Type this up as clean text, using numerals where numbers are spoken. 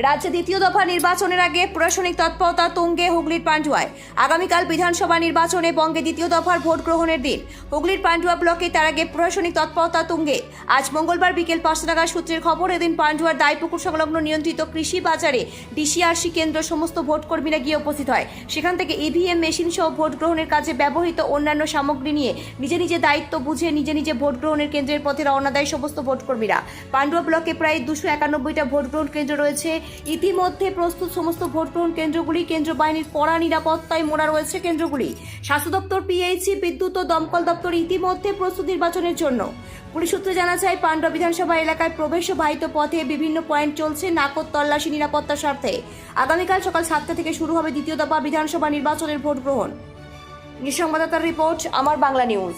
রাজ্যে দ্বিতীয় দফা নির্বাচনের আগে প্রশাসনিক তৎপরতা তুঙ্গে হুগলির পান্ডুয়ায়। আগামীকাল বিধানসভা নির্বাচনে বঙ্গে দ্বিতীয় দফার ভোট গ্রহণের দিন। হুগলির পান্ডুয়া ব্লকে তার আগে প্রশাসনিক তৎপরতা তুঙ্গে। আজ মঙ্গলবার বিকেল 5টা নাগাদ সূত্রের খবর, এদিন পান্ডুয়ার দাইপুকুর সংলগ্ন নিয়ন্ত্রিত কৃষি বাজারে ডিসিআরসি কেন্দ্র সমস্ত ভোটকর্মীরা গিয়ে উপস্থিত হয়। সেখান থেকে ইভিএম মেশিন সহ ভোট গ্রহণের কাজে ব্যবহৃত অন্যান্য সামগ্রী নিয়ে নিজে দায়িত্ব বুঝে নিজে ভোট গ্রহণের কেন্দ্রের পথে রওনা দেয় সমস্ত ভোটকর্মীরা। পান্ডুয়া ব্লকে প্রায় 291টা ভোট গ্রহণ কেন্দ্র রয়েছে। ইতিমধ্যে প্রস্তুত সমস্ত ভোট গ্রহণ কেন্দ্রগুলি। কেন্দ্র বাহিনীর কড়া নিরাপত্তায় মোড়া রয়েছে কেন্দ্রগুলি। স্বাস্থ্য দপ্তর, পিএইচি, বিদ্যুৎ ও দমকল দপ্তর ইতিমধ্যে প্রস্তুত নির্বাচনের জন্য। পুলিশ সূত্রে জানা যায়, পান্ডুয়া বিধানসভা এলাকায় প্রবেশ ও বাহিত পথে বিভিন্ন পয়েন্ট চলছে নাকদ তল্লাশি নিরাপত্তার স্বার্থে। আগামীকাল সকাল 7টা থেকে শুরু হবে দ্বিতীয় দফা বিধানসভা নির্বাচনের ভোট গ্রহণ। সংবাদদাতার রিপোর্ট, আমার বাংলা নিউজ।